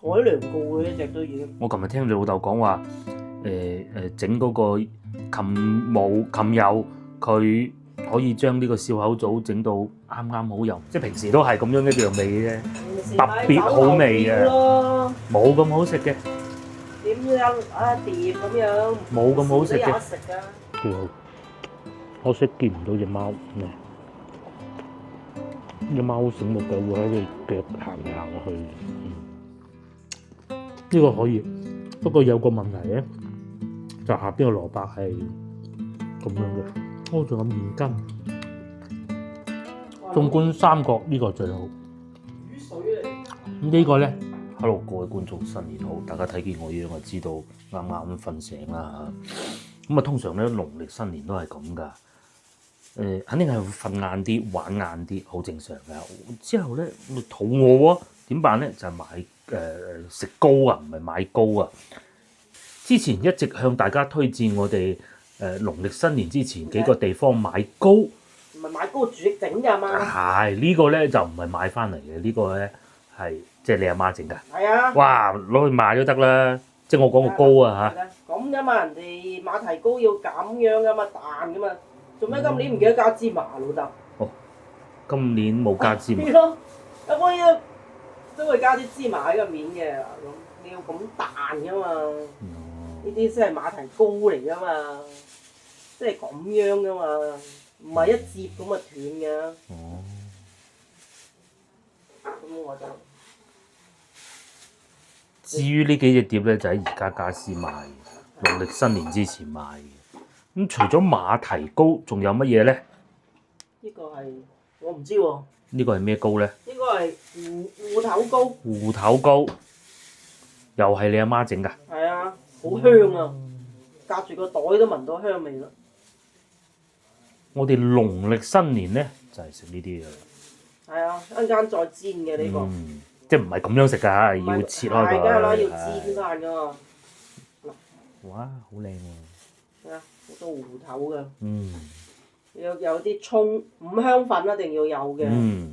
改良過嘅一隻都已經。我琴日聽你老豆講話，整嗰個禽油，佢可以將呢個笑口棗整到啱啱好油，即係平時都係咁樣一樣味嘅啫，特別好味嘅，冇咁好食嘅。點樣啊碟咁樣？冇咁好食嘅。有得食啊！幾好，可惜見唔到隻貓咩？隻貓好醒目嘅，會喺度腳行嚟行去。呢個可以，不過有個問題咧，就下邊個蘿蔔係咁樣嘅，我仲有麵筋。縱觀三國呢個最好。魚水嚟。咁呢個咧，Hello各位觀眾新年好，大家睇見我樣就知道啱啱瞓醒啦嚇。咁啊，通常咧農曆新年都係咁噶，肯定係會瞓晏啲、玩晏啲，好正常噶。之後咧，肚餓喎，點辦咧？就係買食糕啊，唔係買糕啊。之前一直向大家推薦我哋農曆新年之前幾個地方買糕，唔係買糕煮整㗎嘛。係呢個咧就唔係買翻嚟嘅，呢個咧係即係你阿媽整㗎。係啊。哇！攞去賣都得啦，即係我講個糕啊嚇。咁㗎嘛，人哋馬蹄糕要咁樣㗎嘛，彈㗎嘛。做咩今年唔記得加芝麻老豆？哦，今年冇加芝麻。係咯，一般都會加啲芝麻喺個面嘅，咁你要咁彈㗎嘛。呢啲先係馬蹄糕嚟㗎嘛，即係咁樣㗎嘛，唔係一摺咁啊斷㗎。哦。咁我就。至於呢幾隻碟咧，就喺而家家私賣，農曆新年之前賣嘅。咁除咗馬蹄糕，仲有乜嘢咧？呢個係我唔知喎。呢個係咩糕咧？應該係芋頭糕。芋頭糕，又係你阿媽整㗎？係啊，好香啊！隔住個袋都聞到香味啦。我哋農曆新年咧就係食呢啲嘅。係啊，一陣間再煎嘅呢個。即係唔係咁樣食㗎？要切開佢。係梗係啦，要煎翻㗎。哇，好靚喎！係啊，好多芋頭㗎。有啲葱五香粉一定要有嘅。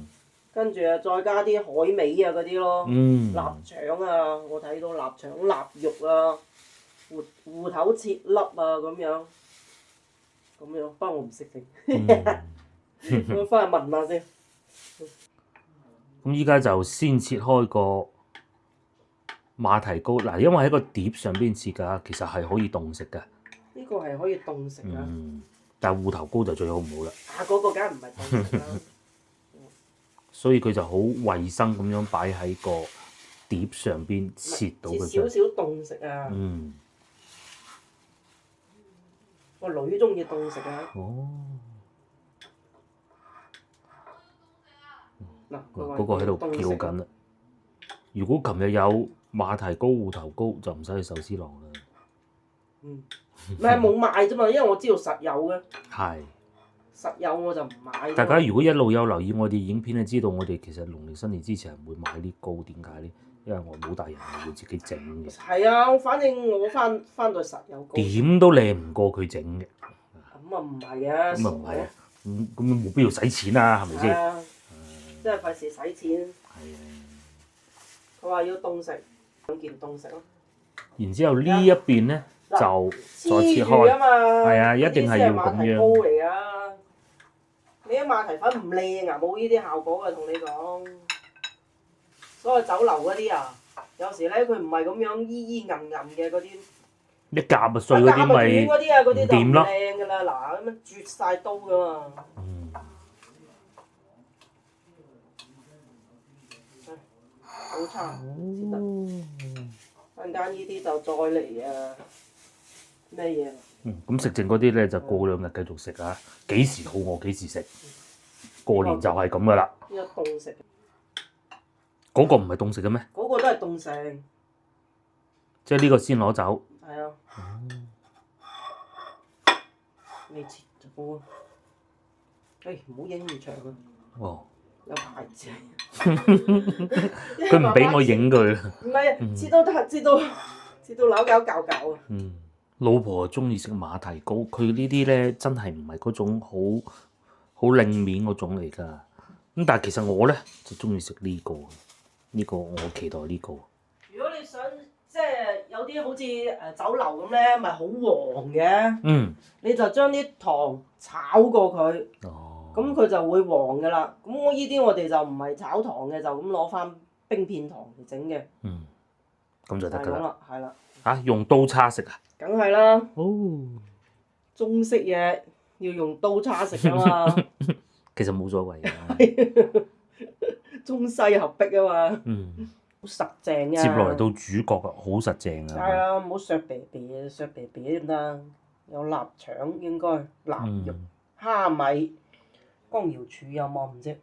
跟住啊，再加啲海味啊嗰啲咯。臘腸啊，我睇到臘腸、臘肉啊，芋頭切粒啊咁樣。咁樣，不過我唔識整。我翻去問下先。咁依家就先切開個馬蹄糕嗱，因為喺個碟上邊切㗎，其實係可以凍食㗎。呢個係可以凍食㗎。但係芋頭糕就最好唔好啦。嗰個梗係唔係凍食啦。所以佢就好衞生咁樣擺喺個碟上邊切到佢。切少少凍食啊。個女中意凍食啊。哦。嗱，嗰個喺度叫緊啦。如果琴日有馬蹄糕、芋頭糕，就唔使去壽司郎啦。唔係冇賣啫嘛，因為我知道實有嘅。係。實有我就唔買。大家如果一路有留意我哋影片，就知道我哋其實農曆新年之前係唔會買啲糕，點解咧？因為我冇大人係會自己整嘅。係啊，反正我翻到實有糕。點都靚唔過佢整嘅。咁啊唔係嘅。咁啊唔係啊，咁冇必要使錢啊，係咪先？即係費事使錢。係啊。佢話要凍食，兩件凍食咯。然之後呢一邊咧就再切開。係啊，一定係要咁樣。糕嚟啊！你啲馬蹄粉唔靚啊，冇呢啲效果啊，同你講。所謂酒樓嗰啲啊，有時咧佢唔係咁樣依韌嘅嗰啲。一夾啊碎嗰啲咪唔掂咯。靚㗎啦，嗱咁樣絕晒刀㗎嘛。好差，先得。陣間呢啲就再嚟啊！咩嘢？咁食剩嗰啲咧就過兩日繼續食啊！幾時肚餓幾時食？過年就係咁噶啦。呢個凍食。嗰個唔係凍食嘅咩？嗰個都係凍食。即係呢個先攞走。係啊。未切就煲啊！唔好影咁長啊！哦。有牌子。佢唔俾我影佢。唔係啊，切到扭搞搞搞啊！老婆中意食馬蹄糕，佢呢啲咧真係唔係嗰種好靚面嗰種嚟㗎。咁但係其實我咧就中意食呢個，我期待呢個。如果係有啲好似酒樓咁咧，咪好黃嘅。嗯。你就將啲糖炒過佢，哦。咁佢就會黃㗎啦。咁我哋就唔係炒糖嘅，就咁攞翻冰片糖嚟整嘅。嗯。咁就得㗎啦。係啦。嚇，用刀叉食啊？梗係啦。哦。中式嘢要用刀叉食㗎嘛。其實冇所謂嘅。中西合璧啊嘛。嗯。好實淨啊！接落嚟到主角啊，好實淨啊。係啊，唔好削鼻鼻啊，削鼻鼻得唔得？有臘腸應該，臘肉、蝦米、光瑤柱有冇唔知？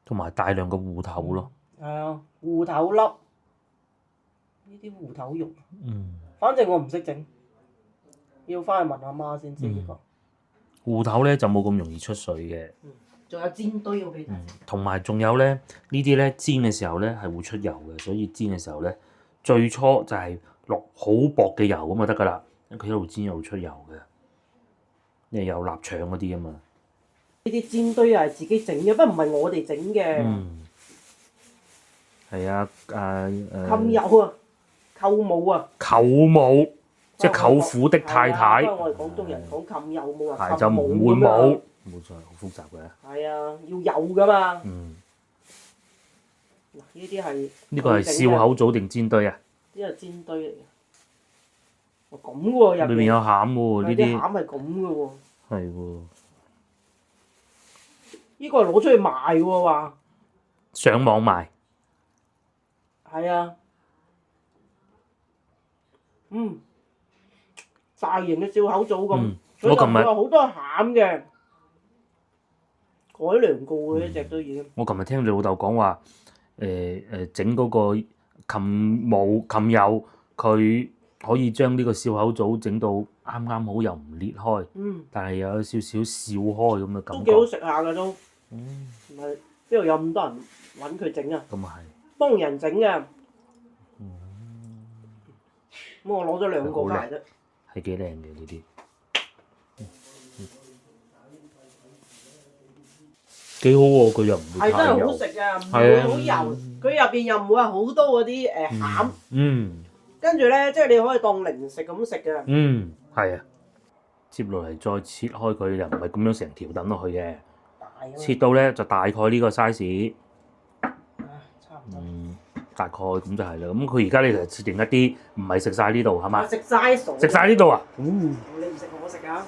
同埋大量嘅芋頭咯。係啊，芋頭粒，呢啲芋頭肉。嗯。反正我唔識整，要翻去問阿媽先知呢個。芋頭咧就冇咁容易出水嘅。仲有煎堆要俾睇。同埋仲有咧，呢啲咧煎嘅時候咧係會出油嘅，所以煎嘅時候咧最初就係落好薄嘅油咁就得㗎啦。佢一路煎一路出油嘅，因為有臘腸嗰啲啊嘛。呢啲煎堆係自己整嘅，不過唔係我哋整嘅。嗯。係啊，冚友啊，舅母啊。舅母，即係舅父的太太。不過我哋廣東人講冚友冇話係就唔會冇，冇錯，好複雜嘅。係啊，要有㗎嘛。嗯。嗱，呢啲係。呢個係笑口棗定煎堆啊？呢個係煎堆嚟嘅。咁喎，裏面有餡喎，呢啲。啲餡係咁嘅喎。係喎。呢個係攞出去賣喎話。上網賣。係啊。大型嘅笑口棗咁，所以就佢話好多餡嘅，改良過嘅一隻都已經。我琴日聽你老豆講話，整嗰個琴友，佢可以將呢個笑口棗整到啱啱好又唔裂開，但係又有少少笑開咁嘅感覺。都幾好食下㗎都。唔係邊度有咁多人揾佢整啊？咁啊係。幫人整嘅。咁我攞咗2個翻嚟啫。係幾靚嘅呢啲。幾好喎！佢又唔會太油。係真係好食啊！唔會好油，佢入邊又唔會話好多嗰啲餡。跟住咧，即係你可以當零食咁食嘅。係啊。接落嚟再切開佢，又唔係咁樣成條抌落去嘅。切到咧就大概呢個 size。差唔多。大概咁就係啦。咁佢而家咧就切定一啲，唔係食晒呢度係嘛？食晒熟。食晒呢度啊！你唔食我食啊！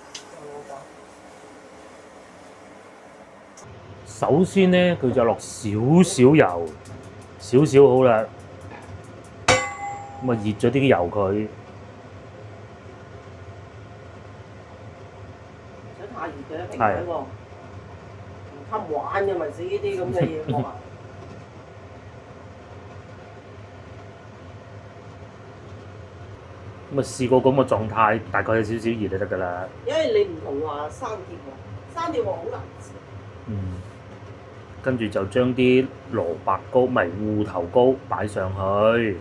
首先咧，佢就落少少油，少少好啦。咁啊，熱咗啲油佢。唔使太熱嘅，平底喎。唔襟玩嘅咪食呢啲咁嘅嘢喎。咁啊，試過咁嘅狀態，大概有少少熱就得㗎啦。因為你唔同話生鐵喎，生鐵鑊好難食。跟住就將啲蘿蔔糕，唔係芋頭糕擺上去。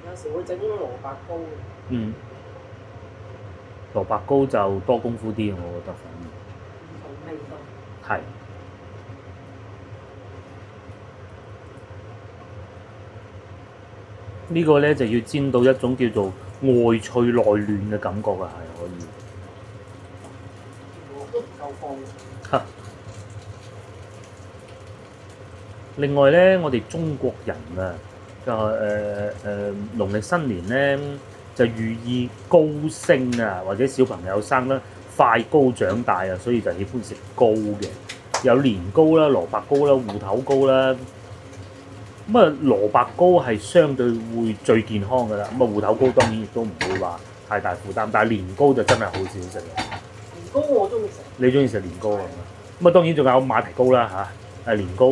有時會整蘿蔔糕嘅。蘿蔔糕就多功夫啲，我覺得反而。唔同味道。係。呢個咧就要煎到一種叫做外脆內嫩嘅感覺啊，係可以。我都唔夠放。另外咧，我哋中國人啊，就農曆新年咧就寓意高升啊，或者小朋友生得快高長大啊，所以就喜歡食糕嘅，有年糕啦、蘿蔔糕啦、芋頭糕啦。咁啊，蘿蔔糕係相對會最健康㗎啦。咁啊，芋頭糕當然亦都唔會話太大負擔，但係年糕就真係好少食嘅。年糕我中意食。你中意食年糕係嘛？咁啊，當然仲有馬蹄糕啦嚇。年糕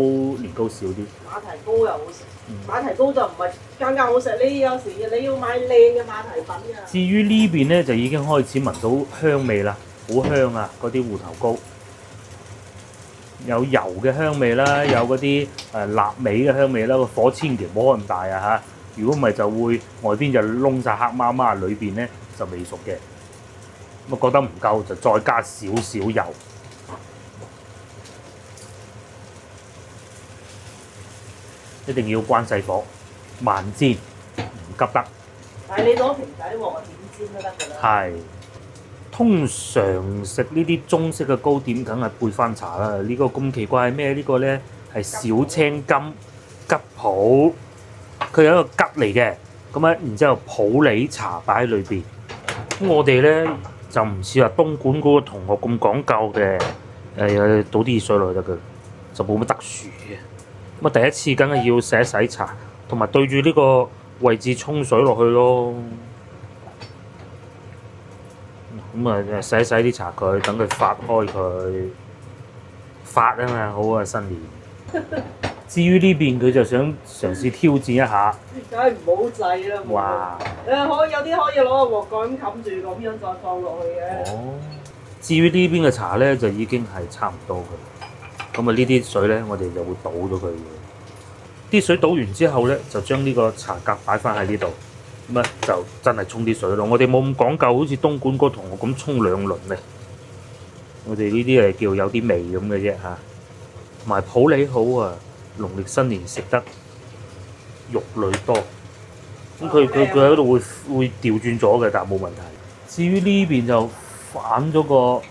少啲。馬蹄糕又好食。馬蹄糕就唔係間好食，你有時你要買靚嘅馬蹄粉㗎。至於呢邊咧，就已經開始聞到香味啦，好香啊！嗰啲芋頭糕。有油嘅香味啦，有嗰啲臘味嘅香味啦，個火千祈唔好開咁大啊嚇！如果唔係就會外邊就燶晒黑麻麻，裏邊咧就未熟嘅。咁啊覺得唔夠就再加少少油，一定要關細火。慢煎，唔急得。但係你攞平底鑊點煎都得㗎啦。係，通常食呢啲中式嘅糕點，梗係配翻茶啦。呢個咁奇怪係咩？呢個咧係小青柑桔普，佢有一個桔嚟嘅，咁咧然之後普洱茶擺喺裏邊。咁我哋咧就唔似話東莞嗰個同學咁講究嘅，倒啲熱水落去得嘅，就冇乜特殊嘅。咁啊第一次梗係要洗一洗茶，同埋對住呢個位置沖水落去咯。咁啊洗一洗啲茶佢，等佢發開佢，發啊嘛，好啊新年。至於呢邊佢就想嘗試挑戰一下，梗係唔好制啦。哇！可以有啲可以攞個鑊蓋咁冚住咁樣再放落去嘅。哦。至於呢邊嘅茶咧，就已經係差唔多嘅。咁啊呢啲水咧，我哋就會倒咗佢嘅。啲水倒完之後咧，就將呢個茶格擺翻喺呢度。咁啊就真係沖啲水咯。我哋冇咁講究，好似東莞嗰同學咁沖2輪嘅。我哋呢啲係叫有啲味咁嘅啫嚇。同埋普洱好啊！農曆新年食得肉類多，咁佢喺度會調轉咗嘅，但係冇問題。至於呢邊就反咗個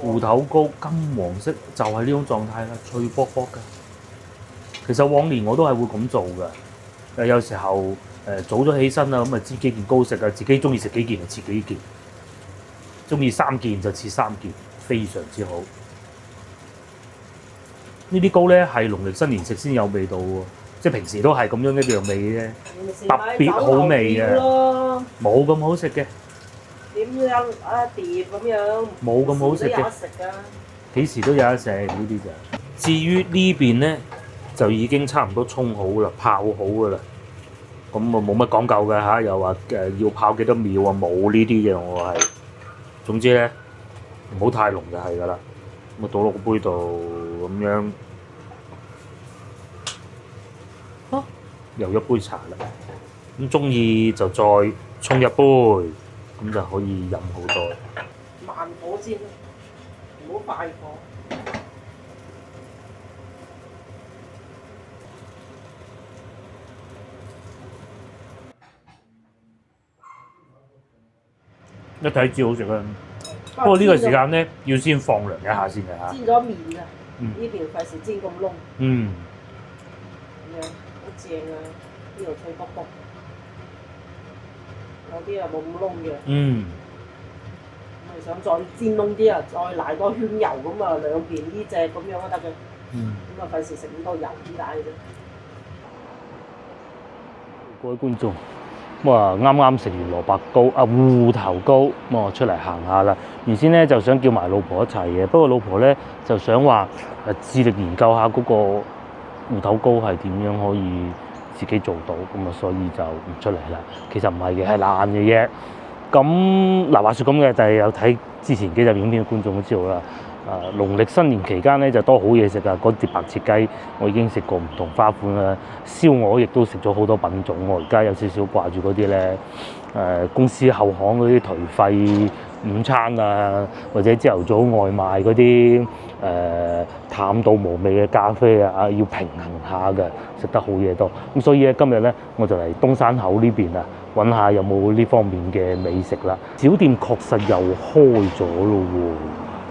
芋頭糕金黃色，就係呢種狀態啦，脆卜卜㗎。其實往年我都係會咁做㗎。有時候早咗起身啦，咁啊煎幾件糕食啊，自己中意食幾件就切幾件，中意3件就切3件，非常之好。呢啲糕咧係農曆新年食先有味道喎，即係平時都係咁樣一樣味嘅啫，特別好味嘅，冇咁好食嘅。點樣碟咁樣？冇咁好食嘅。幾時都有得食呢啲就。至於呢邊咧，就已經差唔多沖好啦，泡好㗎啦。咁啊冇乜講究嘅嚇，又話要泡幾多秒啊，冇呢啲嘅我係。總之咧，唔好太濃就係㗎啦。咁啊倒落個杯度咁樣，又一杯茶啦。咁中意就再沖一杯，咁就可以飲好多。慢火煎，唔好快火。一睇知好食啦。不過呢個時間咧，要先放涼一下先嘅嚇。煎咗面啊！呢邊費事煎咁燶。嗯。咁樣好正啊！呢度脆卜卜，有啲啊冇咁燶嘅。嗯。咁想再煎燶啲啊，再嚟多圈油咁啊，兩邊呢隻咁樣都得嘅。咁啊費事食咁多油點解嘅啫？各位觀眾。咁啊，啱啱食完蘿蔔糕芋頭糕，咁我出嚟行下啦。原先咧就想叫埋老婆一齊嘅，不過老婆咧就想話致力研究下嗰個芋頭糕係點樣可以自己做到，咁啊所以就唔出嚟啦。其實唔係嘅，係懶嘅啫。咁嗱話説咁嘅，就係有睇之前幾集影片嘅觀眾都知道啦。農曆新年期間咧就多好嘢食啊！嗰碟白切雞我已經食過唔同花款啦，燒鵝亦都食咗好多品種。我而家有少少掛住嗰啲咧，公司後巷嗰啲頹廢午餐啊，或者朝頭早外賣嗰啲淡到無味嘅咖啡啊，要平衡下嘅，食得好嘢多。咁所以咧今日咧我就嚟東山口呢邊啊，揾下有冇呢方面嘅美食啦。小店確實又開咗咯喎！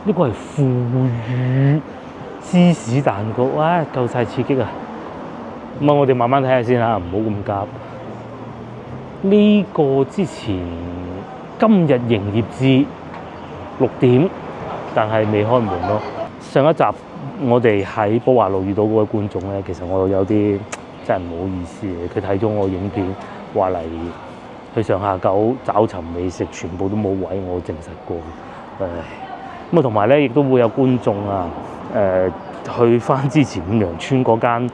呢個係腐乳芝士蛋糕，哇！夠晒刺激啊！咁啊，我哋慢慢睇下先嚇，唔好咁急。呢個之前今日營業至6點，但係未開門咯。上一集我哋喺寶華路遇到嗰位觀眾咧，其實我有啲真係唔好意思嘅。佢睇咗我影片，話嚟去上下九找尋美食，全部都冇位，我證實過。咁啊，同埋咧，亦都會有觀眾啊，去翻之前五羊村嗰間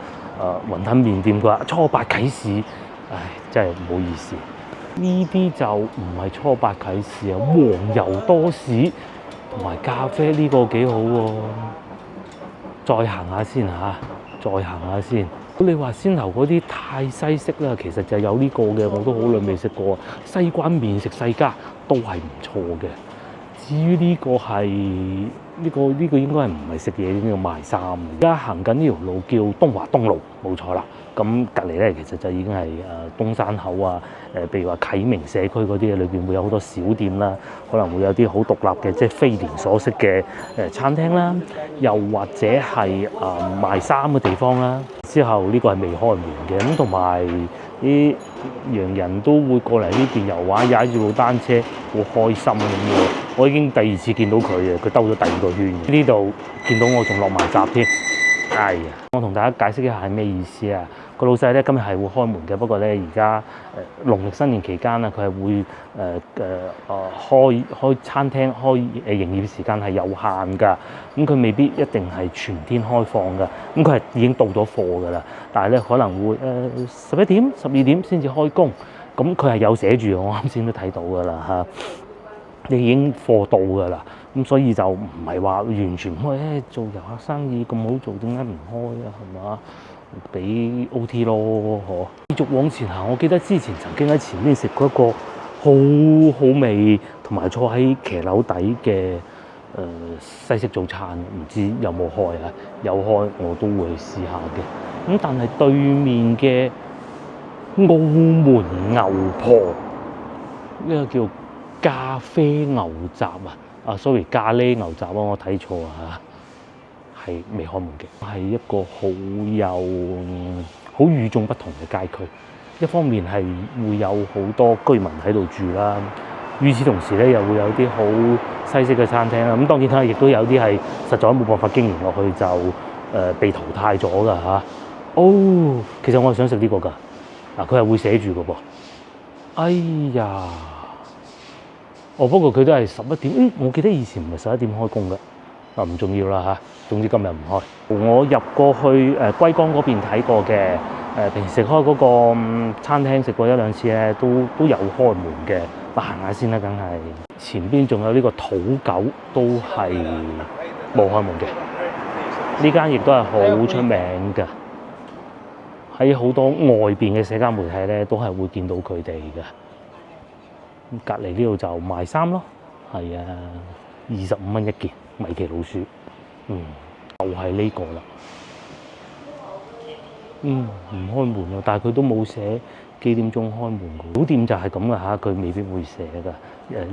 雲吞麵店，佢話初八啟市，唉，真係唔好意思。呢啲就唔係初八啟市啊，黃油多士同埋咖啡呢個幾好喎。再行下先嚇，再行下先。你話先頭嗰啲太西式啦，其實就有呢個嘅，我都好耐未食過。西關麵食世家都係唔錯嘅。至於呢個係呢個應該係唔係食嘢，呢個賣衫。而家行緊呢條路叫東華東路，冇錯啦。咁隔離咧，其實就已經係東山口啊，譬如話啟明社區嗰啲，裏邊會有好多小店啦，可能會有啲好獨立嘅，即係非連鎖式嘅餐廳啦，又或者係賣衫嘅地方啦。之後呢個係未開門嘅，咁同埋啲洋人都會過嚟呢邊遊玩，踩住部單車，好開心咁喎。我已經第2次見到佢嘅，佢兜咗第2個圈。呢度見到我仲落埋閘添。哎呀，我同大家解釋一下係咩意思啊？個老細咧今日係會開門嘅，不過咧而家農曆新年期間啊，佢係會開餐廳開營業時間係有限㗎，咁佢未必一定係全天開放㗎，咁佢係已經到咗貨㗎啦，但係咧可能會11點、12點先至開工，咁佢係有寫住，我啱先都睇到㗎啦嚇。你已經貨到㗎啦，咁所以就唔係話完全唔開。做遊客生意咁好做，點解唔開啊？係嘛？俾 OT 咯，嗬！繼續往前行，我記得之前曾經喺前面食過一個好好味，同埋坐喺騎樓底嘅西式早餐，唔知有冇開啊？有開我都會試下嘅。咁但係對面嘅澳門牛婆呢個叫咖啡牛雜啊，sorry 咖喱牛雜啊，我睇錯啊，係未開門嘅，係一個好與眾不同嘅街區。一方面係會有好多居民喺度住啦，與此同時咧又會有啲好西式嘅餐廳啦。咁當然啦，亦都有啲係實在冇辦法經營落去就被淘汰咗㗎嚇。哦，其實我係想食呢個㗎，嗱佢係會寫住㗎噃。哎呀！不過佢都係11點。我記得以前唔係11點開工嘅，唔重要啦嚇。總之今日唔開。我入過去龜崗嗰邊睇過嘅，平時食開嗰個餐廳食過1、2次咧，都有開門嘅。行下先啦，梗係。前邊仲有呢個土狗，都係冇開門嘅。呢間亦都係好出名㗎，喺好多外邊嘅社交媒體咧，都係會見到佢哋嘅。隔離呢度就賣衫咯，係啊，25蚊一件米奇老鼠，就係呢個啦，唔開門啊，但係佢都冇寫幾點鐘開門嘅。小店就係咁嘅嚇，佢未必會寫㗎。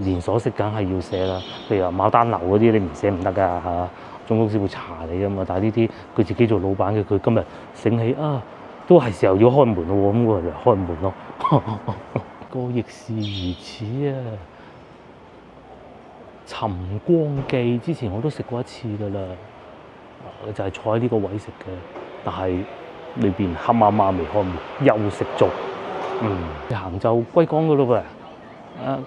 連鎖式梗係要寫啦，譬如話牡丹樓嗰啲，你唔寫唔得㗎嚇，總公司會查你㗎嘛。但係呢啲佢自己做老闆嘅，佢今日醒起啊，都係時候要開門咯，咁我就開門咯。個亦是如此啊！尋光記之前我都食過1次㗎啦，就係坐喺呢個位食嘅，但係裏邊黑麻麻未開門，休息中。行就龜崗嗰度噃，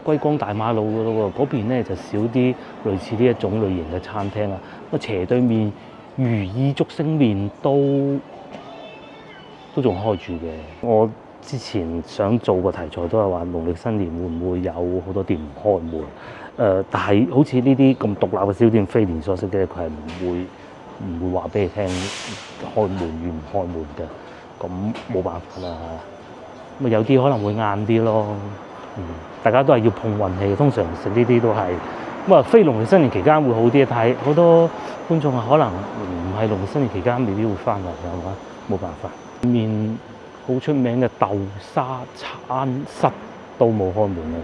龜崗大馬路嗰度喎，嗰邊咧就少啲類似呢一種類型嘅餐廳啊。斜對面如意竹升麵都仲開住嘅。我之前想做個題材都係話農曆新年會唔會有好多店唔開門？但係好似呢啲咁獨立嘅小店，非連鎖式嘅，佢係唔會話俾你聽開門與唔開門嘅。咁冇辦法啦。咁有啲可能會晏啲咯。大家都係要碰運氣，通常食呢啲都係咁啊。非農曆新年期間會好啲，但係好多觀眾可能唔係農曆新年期間未必會翻嚟係嘛，冇辦法。面好出名嘅豆沙餐室都冇開門啊，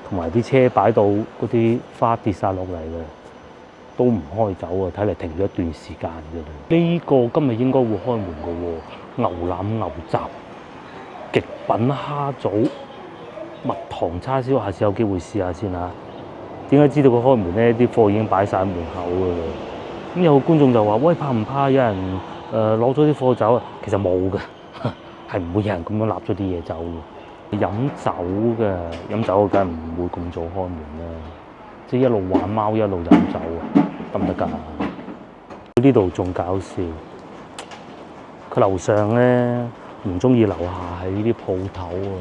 同埋啲車擺到嗰啲花跌晒落嚟嘅，都唔開走啊！睇嚟停咗一段時間嘅啦。呢個今日應該會開門嘅喎，牛腩牛雜、極品蝦棗、蜜糖叉燒，下次有機會試下先嚇。點解知道佢開門咧？啲貨已經擺晒喺門口嘅啦。咁有個觀眾就話：喂，怕唔怕有人攞咗啲貨走啊？其實冇嘅。係唔會有人咁樣立咗啲嘢走嘅。飲酒嘅，飲酒梗係唔會咁早開門啦。即係一路玩貓一路飲酒啊，得唔得㗎？呢度仲搞笑，佢樓上咧唔中意樓下喺啲鋪頭啊，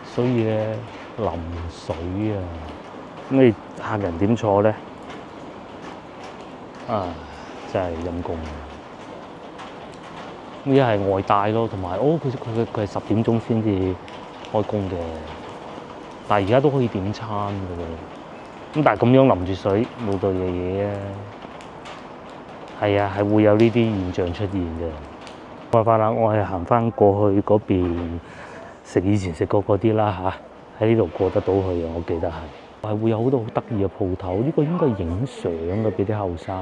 所以咧淋水啊。咁你客人點坐咧？真係陰公。咁一係外帶咯，同埋佢係10點鐘先至開工嘅，但係而家都可以點餐嘅喎。咁但係咁樣淋住水冇到嘢嘢啊。係啊，係會有呢啲現象出現嘅。冇辦法啦，我係行翻過去嗰邊食以前食過嗰啲啦嚇，喺呢度過得到去啊，我記得係會有好多好得意嘅鋪頭。呢個應該係影相嘅，俾啲後生。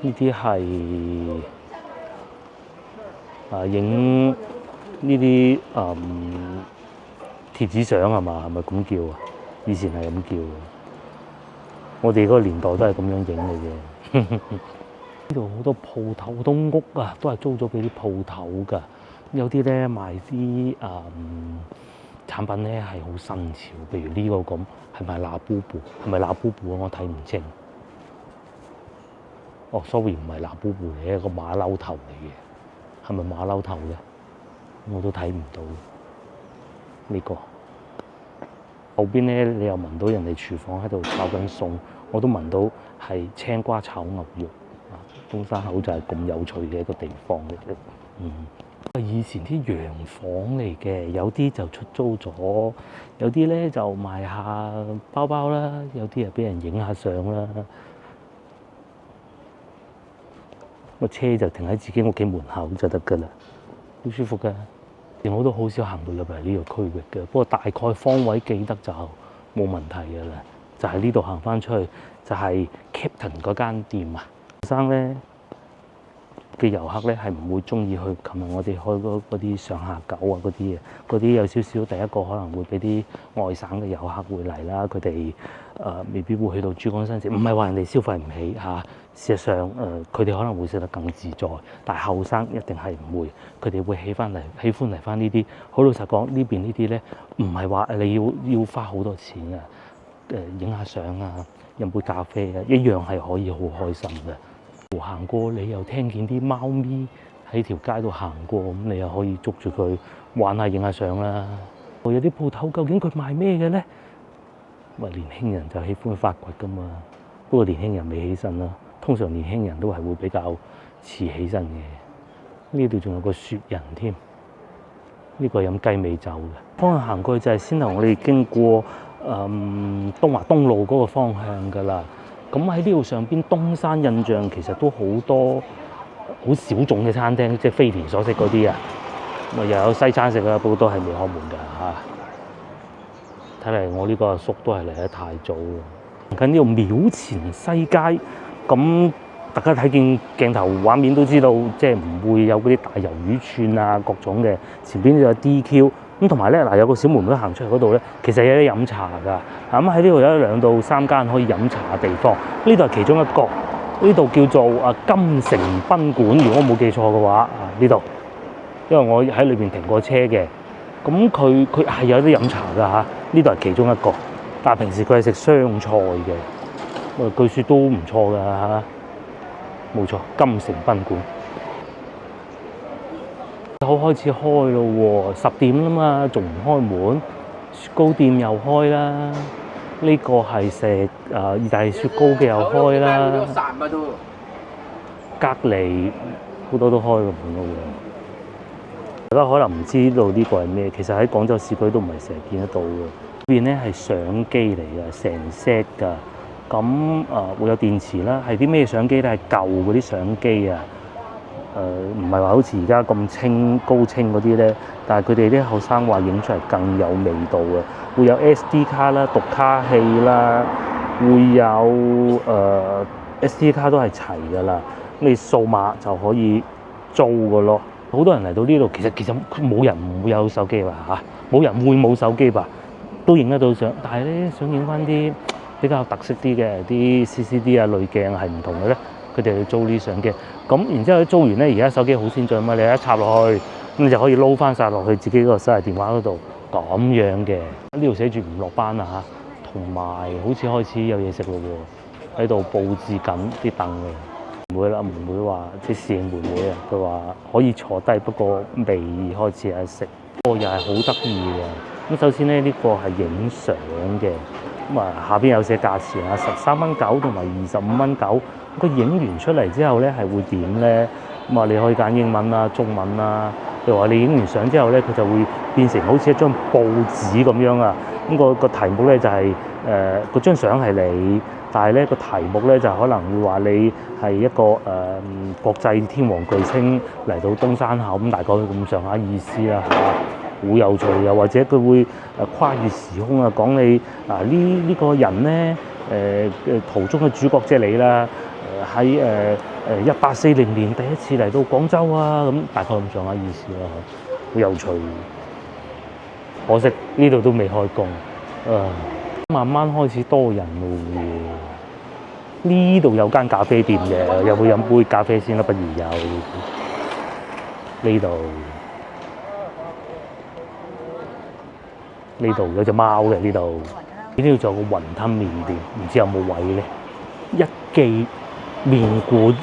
呢啲係影呢啲貼紙相係嘛？係咪咁叫啊？以前係咁叫嘅。我哋嗰個年代都係咁樣影嘅啫。呢度好多鋪頭，好多屋啊，都係租咗俾啲鋪頭㗎。有啲咧賣啲產品咧係好新潮，譬如呢個咁係咪嗱布布？係咪嗱布布啊？我睇唔清。哦，sorry，唔係嗱布布嚟嘅，個馬騮頭嚟嘅。係咪馬騮頭嘅？我都睇唔到。呢個後邊咧，你又聞到人哋廚房喺度炒緊餸，我都聞到係青瓜炒牛肉。東山口就係咁有趣嘅一個地方嚟嘅。以前啲洋房嚟嘅，有啲就出租咗，有啲咧就賣下包包啦，有啲又俾人影下相啦。個車就停喺自己屋企門口就得㗎啦，好舒服㗎。我都好少行到入嚟呢個區域嘅，不過大概方位記得就冇問題㗎啦。就係呢度行翻出去，就係 Captain 嗰間店啊。學生咧嘅遊客咧係唔會中意去，琴日我哋開嗰啲上下九啊嗰啲嘅，嗰啲有少少第一個可能會俾啲外省嘅遊客會嚟啦，佢哋未必會去到珠江新城，唔係話人哋消費唔起嚇，事實上佢哋可能會食得更自在，但係後生一定係唔會，佢哋會喜歡嚟翻呢啲。好老實講，呢邊呢啲咧唔係話你要花好多錢啊，影下相啊，飲杯咖啡啊，一樣係可以好開心嘅。行過你又聽見啲貓咪喺條街度行過，咁你又可以捉住佢玩下影下相啦。有啲鋪頭究竟佢賣咩嘅咧？年輕人就喜歡發掘噶嘛，不過年輕人未起身啦。通常年輕人都係會比較遲起身嘅。呢度仲有個雪人添，呢個飲雞尾酒嘅。方向行過去就係先頭我哋經過東華東路嗰個方向噶啦。咁喺呢度上邊東山印象其實都好多好小眾嘅餐廳，即係非連鎖式嗰啲啊。又有西餐食啊，不過都係未開門㗎嚇。睇嚟我呢個阿叔都係嚟得太早喎。近呢度廟前西街，咁大家睇見鏡頭畫面都知道，即係唔會有嗰啲大魷魚串啊各種嘅。前邊都有 DQ。咁同埋咧，有個小妹妹行出嚟嗰度咧，其實有啲飲茶㗎。咁喺呢度有2到3間可以飲茶嘅地方，呢度係其中一個。呢度叫做金城賓館，如果我冇記錯嘅話，呢度，因為我喺裏邊停過車嘅。咁佢係有啲飲茶㗎嚇，呢度係其中一個。但係平時佢係食湘菜嘅，據說都唔錯㗎嚇。冇錯，金城賓館。好開始開咯喎，10點啦嘛，仲唔開門？雪糕店又開啦，呢個係食意大利雪糕嘅又開啦。隔離好多都開個門咯喎。大家可能唔知道呢個係咩，其實喺廣州市區都唔係成日見得到嘅。呢邊咧係相機嚟嘅，成 set 㗎。咁會有電池啦，係啲咩相機咧？係舊嗰啲相機啊。唔係話好似而家咁高清嗰啲咧，但係佢哋啲後生話影出嚟更有味道嘅，會有 SD 卡啦、讀卡器啦，會有SD 卡都係齊㗎啦。你數碼就可以租㗎咯。好多人嚟到呢度，其實冇人唔會有手機吧嚇，冇人會冇手機吧，都影得到相。但係咧，想影翻啲比較特色啲嘅啲 CCD 啊濾鏡係唔同嘅咧。佢哋去租呢啲相機，咁然之後租完咧，而家手機好先進嘛，你一插落去，咁你就可以撈翻晒落去自己嗰個手提電話嗰度，咁樣嘅。呢度寫住唔落班啦嚇，同埋好似開始有嘢食咯喎，喺度佈置緊啲凳嘅。唔會啦，唔會話即係侍應妹妹啊，佢話可以坐低，不過未開始喺食。不過又係好得意嘅。咁首先咧，呢個係影相嘅，咁下邊有寫價錢啊，13.9同埋25.9。佢影完出嚟之後咧，係會點咧？咁你可以揀英文啦、中文啦。譬如話你影完相之後咧，佢就會變成好似一張報紙咁樣啊，咁個題目咧就係嗰張相係你，但係咧個題目咧就可能會話你係一個國際天王巨星嚟到東山口，咁大概咁上下意思啦嚇，好有趣。又或者佢會跨越時空啊，講你呢個人咧途中嘅主角即係你啦，喺1840年第一次嚟到廣州啊，咁大概咁上下意思啦，好有趣。可惜呢度都未開工，慢慢開始多人咯。呢度有間咖啡店嘅，有冇飲杯咖啡先啦？不如有呢度有隻貓嘅呢度。呢度仲有個雲吞麵店，唔知有冇位咧？一記麵館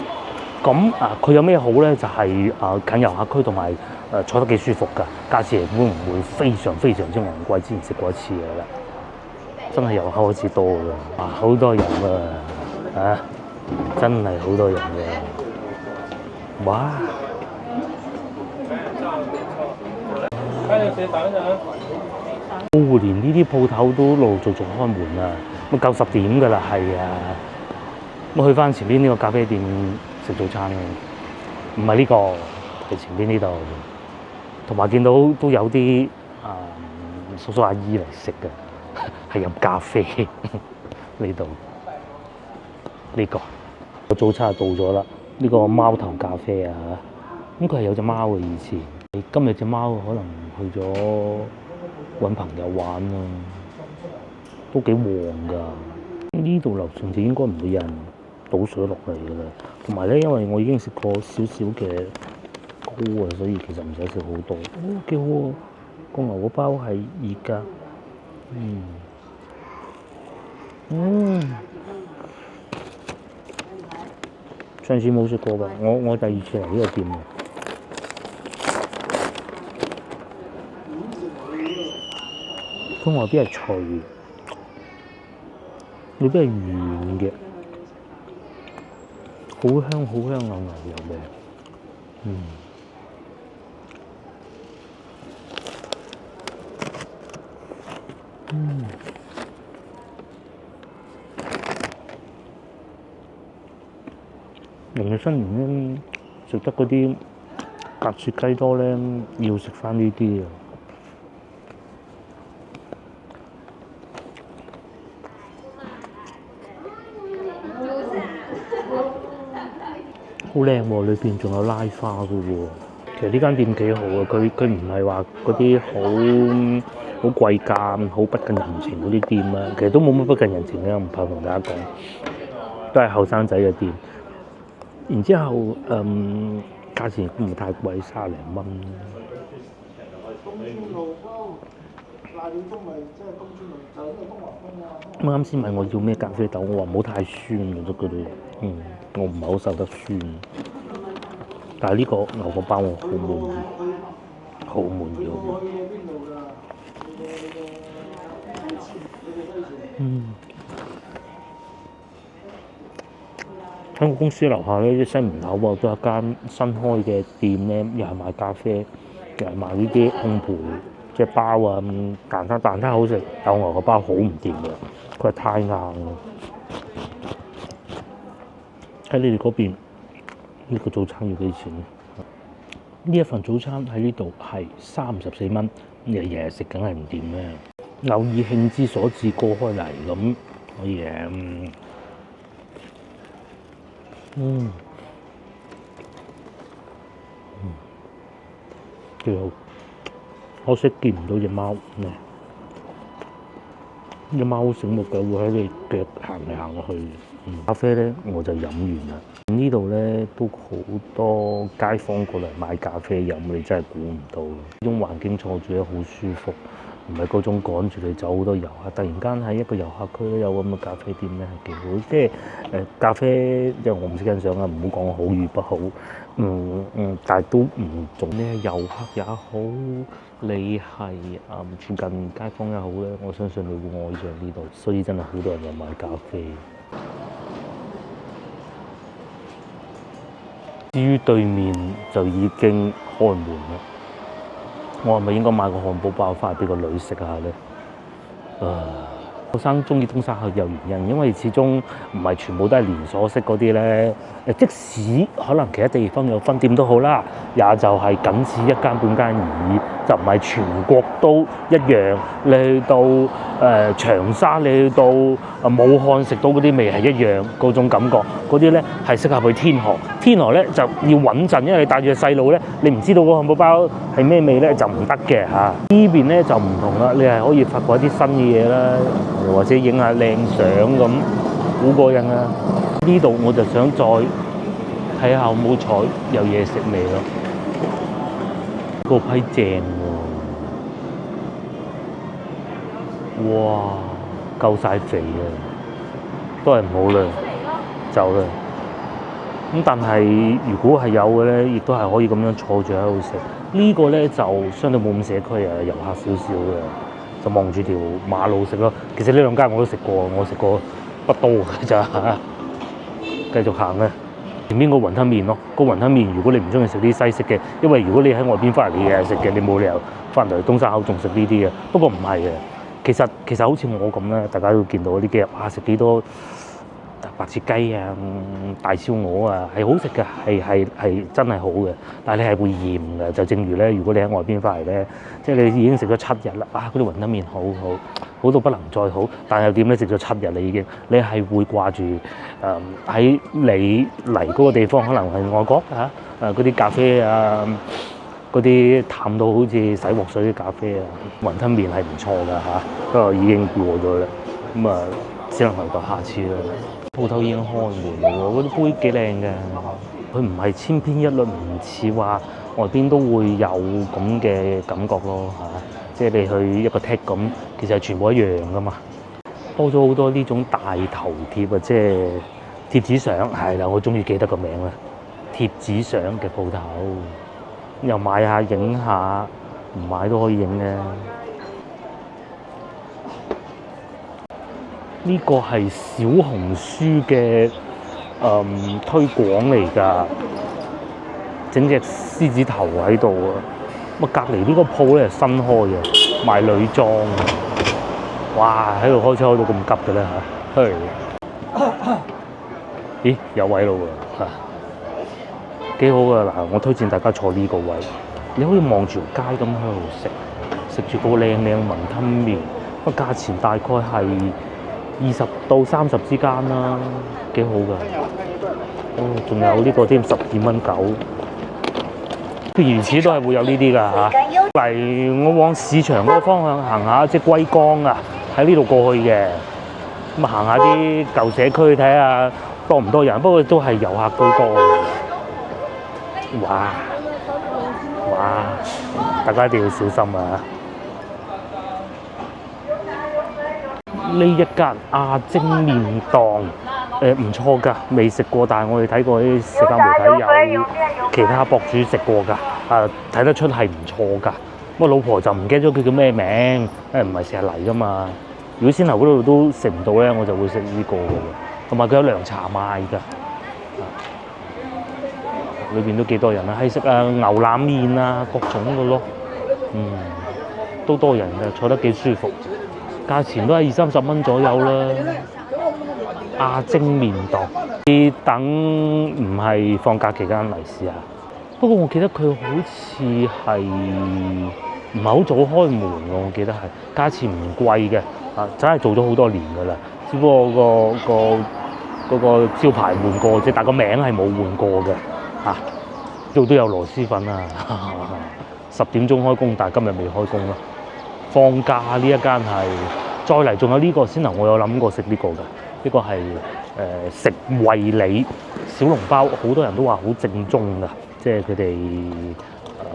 咁佢有咩好咧？就係近遊客區同埋坐得幾舒服㗎，價錢會唔會非常非常之昂貴？之前食過一次㗎啦，真係遊客開始多㗎，好多人啊，真係好多人㗎，哇！連呢啲鋪頭都陸陸續續開門啦，咁夠10點㗎啦，係啊！咁去翻前邊呢個咖啡店食早餐咯，唔係呢個，係前邊呢度。同埋見到都有啲叔叔阿姨嚟食嘅，係飲咖啡呢度。呢個早餐就到咗啦，呢個貓頭咖啡啊，咁佢係有隻貓嘅以前。今日隻貓可能去咗揾朋友玩啊，都幾旺㗎。呢度樓上就應該唔會有人倒水落嚟㗎啦。同埋咧，因為我已經食過少少嘅糕啊，所以其實唔使食好多。幾好喎！個牛個包係熱㗎，上次冇食過㗎，我第2次嚟呢個店。佢外邊係脆，裏邊係軟嘅，好香好香有牛油味。農曆新年咧，食得嗰啲白切雞多咧，要食翻呢啲啊！好靚喎，裏邊仲有拉花嘅喎。其實呢間店幾好啊，佢唔係話嗰啲好貴價、好不近人情嗰啲店啊。其實都冇乜不近人情嘅，唔怕同大家講，都係後生仔嘅店。然之後價錢都唔太貴，30零蚊。啱先問我要咩咖啡豆，我話唔好太酸啊，都覺得我唔係好受得酸。但係呢個牛角包我好滿意，好滿意。喺我公司樓下咧，西門口啊，都有一間新開嘅店咧，又係賣咖啡，又係賣呢啲烘焙，即係包啊，蛋撻好食，但我牛角包好唔掂嘅，佢係太硬啦。喺你哋嗰邊，呢個早餐要幾錢咧？呢一份早餐喺呢度係34蚊，日日食梗係唔掂咩？偶爾興之所至過開嚟咁可以嘅。幾好，可惜見唔到隻貓咧。隻貓好醒目嘅，會喺你腳行嚟行去。咖啡咧我就飲完啦。呢度咧都好多街坊過嚟買咖啡飲，你真係估唔到。呢種環境坐住咧好舒服，唔係嗰種趕住你走好多遊客。突然間喺一個遊客區有咁嘅咖啡店咧係幾好。即係咖啡，即係我唔識欣賞啊，唔好講好與不好。但係都唔重咧，遊客也好，你係附近街坊也好咧，我相信你會愛上呢度。所以真係好多人嚟買咖啡。至於對面就已經開門啦，我係咪應該買個漢堡包翻嚟俾個女食下咧？學生中意東山口有原因，因為始終唔係全部都係連鎖式嗰啲咧。即使可能其他地方有分店都好啦，也就係僅此一間半間而已，就唔係全國都一樣。你去到長沙，你去到武漢食到嗰啲味係一樣嗰種感覺，嗰啲咧係適合去天河。天河咧就要穩陣，因為你帶住個細路咧，你唔知道個漢堡包係咩味咧就唔得嘅嚇。呢邊咧就唔同啦，你係可以發掘一啲新嘅嘢啦，又或者影下靚相咁，好過癮啊！呢度我就想再睇下好彩有嘢食未咯。個批正喎，哇，夠晒肥啊，都係唔好啦，走啦。咁但係如果係有嘅咧，亦都係可以咁樣坐住喺度食。呢個咧就相對冇咁社區啊，遊客少少嘅，就望住條馬路食咯。其實呢兩間我都食過，我食過不多嘅咋。繼續行啊！前面個雲吞麵咯，個雲吞麵如果你唔中意食啲西式嘅，因為如果你喺外邊翻嚟你日日食嘅，你冇理由翻嚟東山口仲食呢啲嘅。不過唔係嘅，其實好似我咁咧，大家都見到呢幾日食幾多白切雞啊、大燒鵝啊，係好食嘅，係真係好嘅。但係你係會厭嘅，就正如咧，如果你喺外邊翻嚟咧，即係你已經食咗7日啦，嗰啲雲吞麵好到不能再好，但係又點咧？食咗7日啦已經，你係會掛住喺你嚟嗰個地方，可能係外國嗰啲咖啡啊，嗰啲淡到好似洗鑊水啲咖啡啊，雲吞麵係唔錯㗎嚇，不過已經過咗啦，咁啊只能留到下次啦。鋪頭已經開門啦喎，嗰啲杯幾靚嘅，佢唔係千篇一律，唔似話外邊都會有咁嘅感覺咯嚇。即係你去一個剔咁，其實係全部一樣噶嘛。多咗好多呢種大頭貼啊，即係貼紙相，係啦，我終於記得個名啦。貼紙相嘅鋪頭，又買下影下，唔買都可以影嘅。呢個係小紅書嘅推廣嚟㗎，整隻獅子頭喺度啊！咁隔離呢個鋪咧係新開嘅，賣女裝嘅。哇！喺度開車開到咁急嘅咧嚇，咦有位咯喎嚇，幾好㗎嗱！我推薦大家坐呢個位，你可以望住條街咁喺度食住個靚雲吞麵，個價錢大概係20到30之間啦，幾好㗎。哦，仲有呢個添，12.9蚊。原始都係會有呢啲㗎嚇。嚟我往市場嗰個方向行下，即係龜崗啊，喺呢度過去嘅。咁啊行下啲舊社區睇下多唔多人，不過都係遊客居多嘅。哇！大家一定要小心啊！呢一間阿晶麵檔唔錯㗎，未食過，但係我哋睇過啲社交媒體有其他博主食過㗎，睇得出係唔錯㗎。我老婆就唔記得咗佢叫咩名，唔係成日嚟㗎嘛。如果先頭嗰度都食唔到咧，我就會食呢個㗎喎。同埋佢有涼茶賣㗎，裏邊都幾多人啊，係食牛腩麵啊，各種嘅咯，都多人嘅，坐得幾舒服。價錢都係20-30蚊左右啦。阿晶麵檔，你等唔係放假期間嚟試下。不過我記得佢好似係唔係好早開門喎，我記得係價錢唔貴嘅，真係做咗好多年㗎啦。只不過嗰個招牌換過啫，但個名係冇換過嘅。度都有螺絲粉啊！10點鐘開工，但係今日未開工啦。放假呢一間係，再嚟仲有呢個先頭，我有諗過食呢個㗎。呢個係食惠里小籠包，好多人都話好正宗㗎，即係佢哋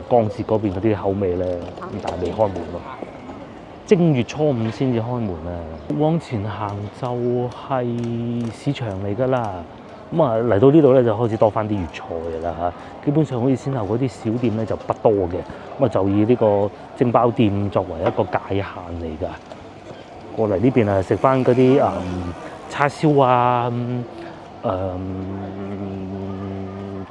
江浙嗰邊嗰啲口味咧，但係未開門咯。正月初5先至開門啊！往前行就係市場嚟㗎啦。咁啊嚟到呢度咧就開始多翻啲粵菜㗎啦嚇，基本上好似先頭嗰啲小店咧就不多嘅，咁啊就以呢個蒸包店作為一個界限嚟㗎。過嚟呢邊啊食翻嗰啲叉燒啊，嗰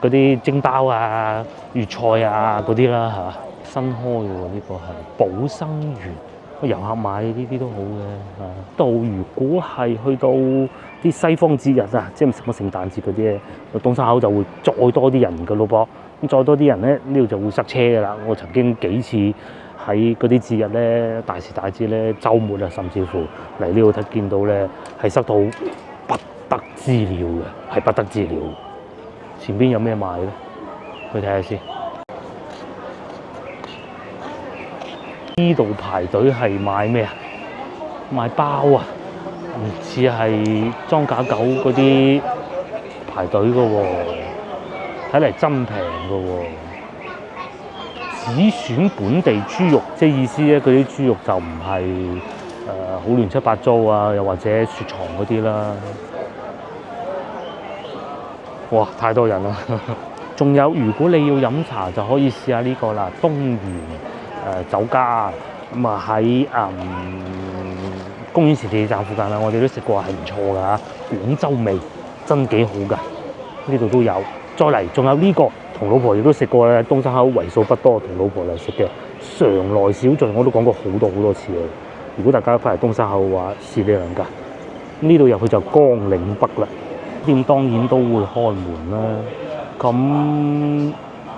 啲蒸包啊、粵菜啊嗰啲啦嚇。新開嘅喎，呢個係寶生園，遊客買呢啲都好嘅，到如果係去到啲西方節日啊，即係什麼聖誕節嗰啲咧，東山口就會再多啲人嘅咯噃。咁再多啲人咧，呢度就會塞車㗎啦。我曾經幾次喺嗰啲節日咧、大時大節咧、週末啊，甚至乎嚟呢度睇見到咧，係塞到不得之了嘅，係不得之了。前邊有咩賣咧？去睇下先。呢度排隊係買咩啊？買包啊，唔似係裝假狗嗰啲排隊嘅喎，睇嚟真平嘅喎。只選本地豬肉，即係意思咧，嗰啲豬肉就唔係好亂七八糟啊，又或者雪藏嗰啲啦。哇！太多人啦。仲有，如果你要飲茶，就可以試下呢個啦，東源酒家。咁啊喺公園前地鐵站附近啦，我哋都食過，係唔錯㗎嚇。廣州味真幾好㗎，呢度都有。再嚟，仲有呢個同老婆亦都食過咧，東山口為數不多同老婆嚟食嘅常來小聚，我都講過好多次啦。如果大家翻嚟東山口嘅話，試呢兩間。呢度入去就江嶺北啦，店當然都會開門啦。咁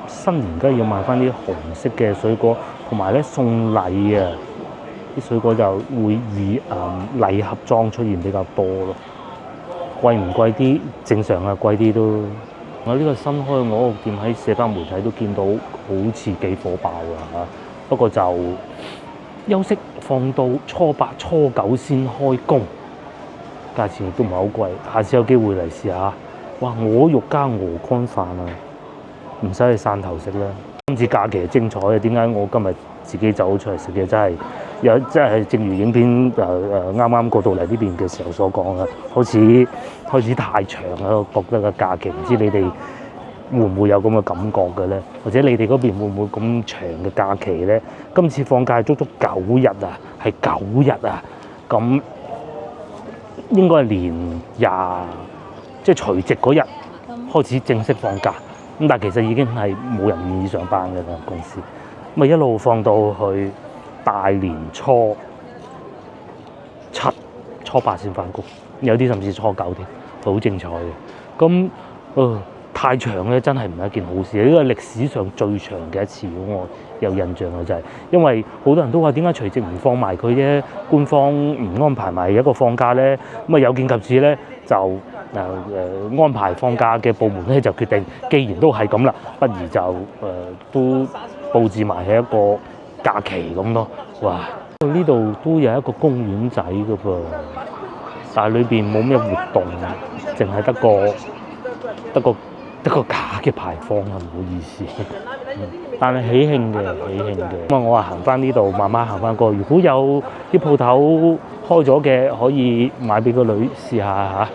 新年梗係要買翻啲紅色嘅水果，同埋咧送禮啊！啲水果就會以禮盒裝出現比較多咯。貴唔貴啲？正常啊，貴啲都。我呢個新開嘅鵝肉店喺社交媒體都見到，好似幾火爆㗎嚇。不過就休息放到初8、初9先開工，價錢亦都唔係好貴。下次有機會嚟試下。哇！鵝肉加鵝肝飯啊，唔使去汕頭食啦。今次假期係精彩嘅，點解我今日自己走出嚟食嘅？真係正如影片啱啱過到嚟呢邊嘅時候所講啦，開始太長啦，覺得個假期唔知你哋會唔會有咁嘅感覺嘅咧？或者你哋嗰邊會唔會咁長嘅假期咧？今次放假係足足9日啊，係9日啊，咁應該係年20，即係除夕嗰日開始正式放假。咁但係其實已經係冇人願意上班嘅啦，公司咪一路放到去大年初7、初8先翻工，有啲甚至初9添，好精彩嘅。咁太長咧，真係唔係一件好事。呢個歷史上最長嘅一次，我有印象嘅就係，因為好多人都話點解除夕唔放埋佢啫？官方唔安排埋一個放假咧，咁啊有見及此咧就。安排放假嘅部門咧就決定，既然都係咁啦，不如就都佈置埋係一個假期咁咯。哇！呢度都有一個公園仔㗎噃，但係裏邊冇咩活動，淨係得個假嘅牌坊啊，唔好意思。但係喜慶嘅。咁啊，我話行翻呢度，慢慢行翻過。如果有啲鋪頭開咗嘅，可以買俾個女試下嚇。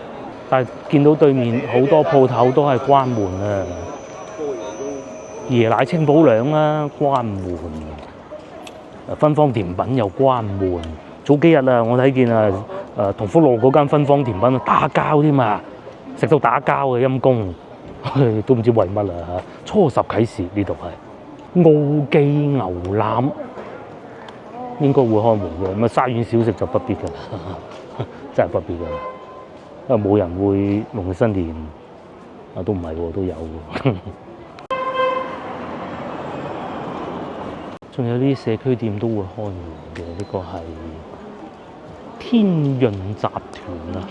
但係見到對面好多鋪頭都係關門啊！椰奶清補涼啦，關門；芬芳甜品又關門。早幾日啊，我睇見同福路嗰間芬芳甜品打交添啊，食到打交嘅陰公，都唔知為乜啦嚇！初十啟示呢度係奧記牛腩，應該會開門嘅。咁啊，沙縣小食就不必㗎啦，真係不必㗎啦。因為冇人會農曆新年都唔係喎，都有喎。仲有啲社區店都會開門嘅，呢個係天潤集團啊，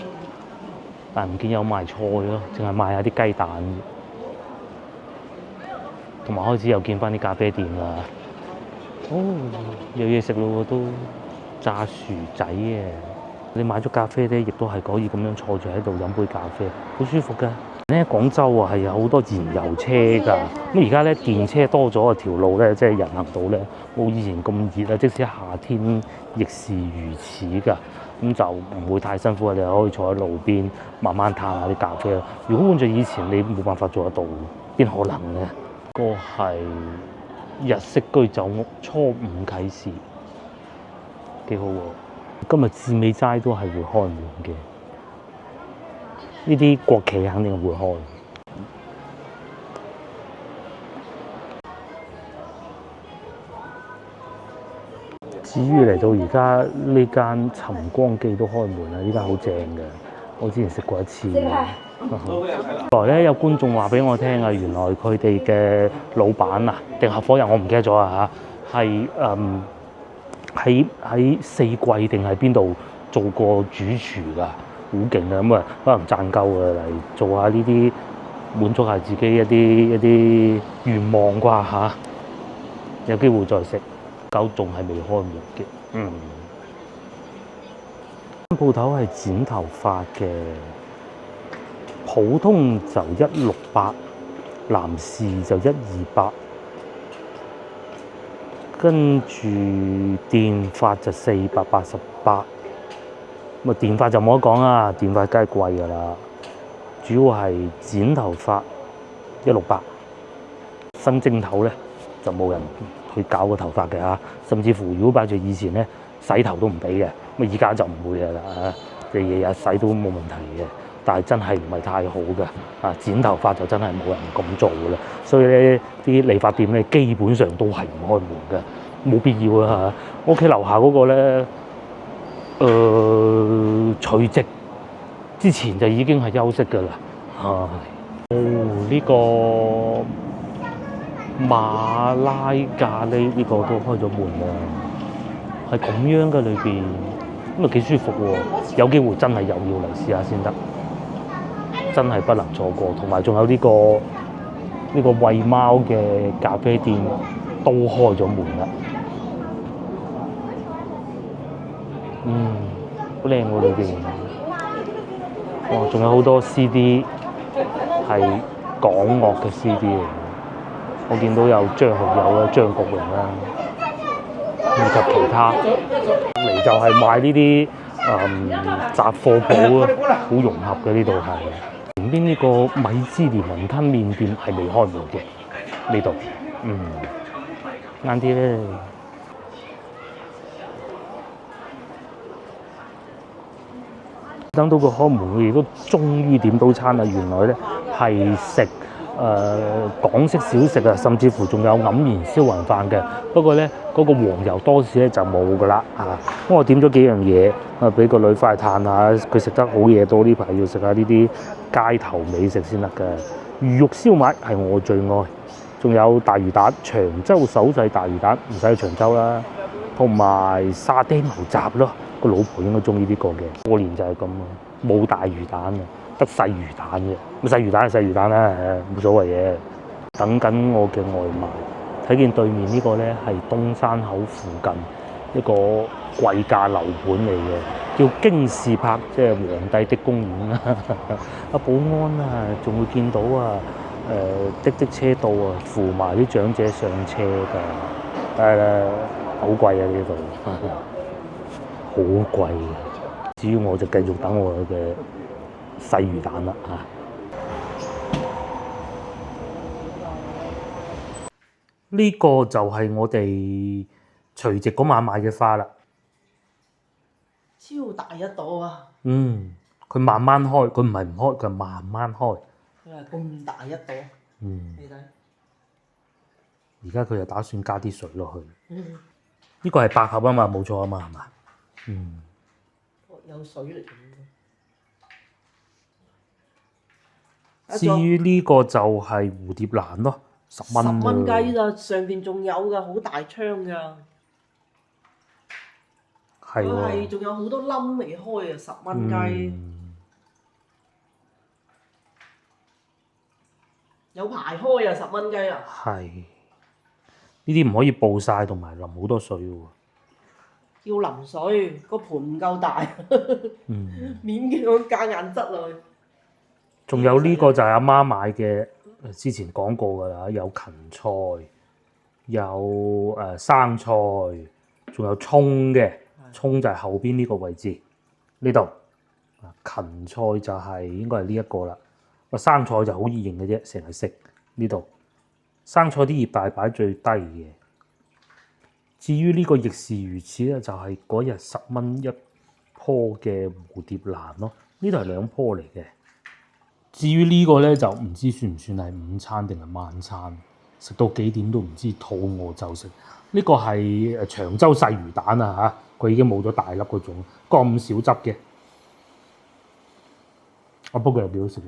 但唔見有賣菜咯，淨係賣下啲雞蛋，同埋開始又見翻啲咖啡店啦。有嘢食咯，都炸薯仔嘅。你買咗咖啡咧，亦都係可以咁樣坐住喺度飲杯咖啡，好舒服㗎。咧廣州啊係有好多燃油車㗎，咁而家咧電車多咗，條路咧即係人行道咧冇以前咁熱啊，即使夏天亦是如此㗎。咁就唔會太辛苦，你可以坐喺路邊慢慢嘆下啲咖啡。如果換做以前，你冇辦法做得到，邊可能咧？個係日式居酒屋初5啟示，幾好喎！今日至美齋都係會開門嘅，呢啲國企肯定會開。至於嚟到而家呢間尋光記都開門啦，呢間好正嘅，我之前食過一次。來咧有觀眾話俾我聽啊，原來佢哋嘅老闆啊定合夥人我唔記得咗啊嚇，係喺四季定係邊度做過主廚㗎，好勁啊！咁啊可能賺夠啊嚟做下呢啲，滿足下自己一啲願望啩嚇。有機會再食，狗仲係未開門嘅。鋪頭係剪頭髮嘅，普通就168，男士就128，跟住電髮就488。咁啊電髮就冇得講啦，電髮梗係貴㗎啦。主要係剪頭髮168，新正頭咧就冇人去搞個頭髮嘅嚇，甚至乎如果擺住以前咧洗頭都唔俾嘅，咁而家就唔會㗎啦嚇，你日日洗都冇問題嘅。但係真係唔係太好嘅啊！剪頭髮就真係冇人咁做㗎啦，所以咧啲理髮店咧基本上都係唔開門嘅，冇必要啊嚇。我屋企樓下嗰個咧，除夕之前就已經係休息㗎啦。呢個馬拉咖喱呢個都開咗門啦，係咁樣嘅裏邊，咁啊幾舒服喎！有機會真係又要嚟試下先得，真係不能錯過。同埋仲有呢個餵貓嘅咖啡店都開咗門啦，好靚喎裏邊。仲有好多 CD 係港樂嘅 CD 嚟。我見到有張學友啦、張國榮啦，以及其他嚟就係賣呢啲雜貨鋪啊，好融合嘅呢度係。前邊呢個米芝蓮雲吞麵店係未開門嘅呢度，晏啲咧。等到佢開門，我亦都終於點到餐啦！原來咧係食港式小食啊，甚至乎仲有黯然銷魂飯嘅。不過咧嗰個黃油多士咧就冇噶啦嚇。咁我點咗幾樣嘢啊，俾個女翻去嘆下，佢食得好嘢多，呢排要食下呢啲街頭美食先得嘅。魚肉燒賣係我最愛，仲有大魚蛋，長洲手製大魚蛋，唔使去長洲啦，同埋沙爹牛雜咯。個老婆應該中意呢個嘅，過年就係咁啊，冇大魚蛋啊，得細魚蛋嘅。咁細魚蛋係細魚蛋啦，冇所謂嘅。等緊我嘅外賣，睇見對面呢個咧係東山口附近一個貴價樓盤嚟嘅，叫京士柏，即係皇帝的公園啦。阿保安啊，仲會見到啊，的車到啊，扶埋啲長者上車㗎，好貴啊呢度。好貴嘅，至於我就繼續等我嘅細魚蛋啦嚇。呢個就係我哋除夕嗰晚買嘅花啦，超大一朵啊！佢慢慢開，佢唔係唔開，佢係慢慢開。佢係咁大一朵，你睇。而家佢又打算加啲水落去。呢個係百合啊嘛，冇錯啊嘛，係嘛？有水嚟嘅。至於呢個就係蝴蝶蘭咯，10蚊。10蚊雞咋，上邊仲有㗎，好大槍㗎。係喎。佢係仲有好多冧未開啊！10蚊雞。有排開啊！10蚊雞啊。係。呢啲唔可以暴曬同埋淋好多水喎。要淋水，個盤唔夠大，勉強加硬質落去。仲有呢個就係阿媽買嘅，之前講過㗎啦，有芹菜，有生菜，仲有葱嘅，葱就係後邊呢個位置，呢度。芹菜就係應該係呢一個啦，生菜就好易認嘅啫，成日食呢度。生菜啲葉大擺最低嘅。至於呢個亦是如此咧，就係嗰日10蚊一棵嘅蝴蝶蘭咯，呢度係2棵嚟嘅。至於呢個咧就唔知算唔算係午餐定係晚餐，食到幾點都唔知，肚餓就食。呢個係長洲細魚蛋啊嚇，佢已經冇咗大粒嗰種，咁少汁嘅。不過又幾好食喎。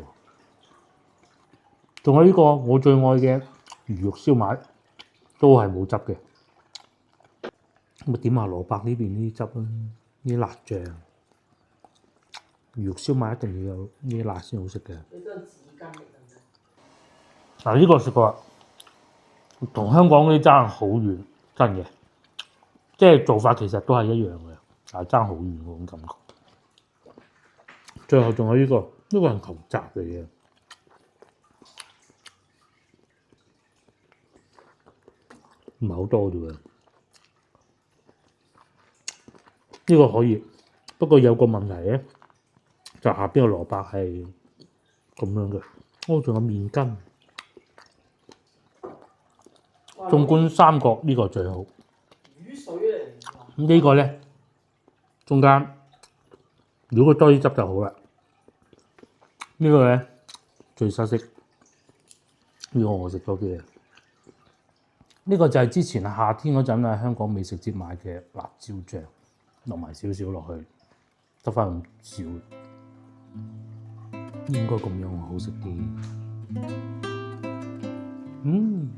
仲有呢個我最愛嘅魚肉燒賣，都係冇汁嘅。咁點下蘿蔔呢邊呢啲汁啦，呢啲辣醬。魚肉燒賣一定要有呢啲辣先好食嘅。你張紙巾嚟㗎？嗱，呢個食過，同香港嗰啲爭好遠，真嘅。即係做法其實都係一樣嘅，但係爭好遠嗰種感覺。最後仲有呢個，呢個係牛雜嚟嘅，唔係好多啫喎。呢個可以，不過有個問題咧，就下邊個蘿蔔係咁樣嘅。仲有麵筋。縱觀三角呢個最好。魚水嚟㗎。呢個咧，中間如果多啲汁就好啦。呢個咧最失色，呢個我食咗嘅。呢個就係之前夏天嗰陣喺香港美食節買嘅辣椒醬，落埋少少落去，得翻咁少，應該咁樣好食啲。嗯。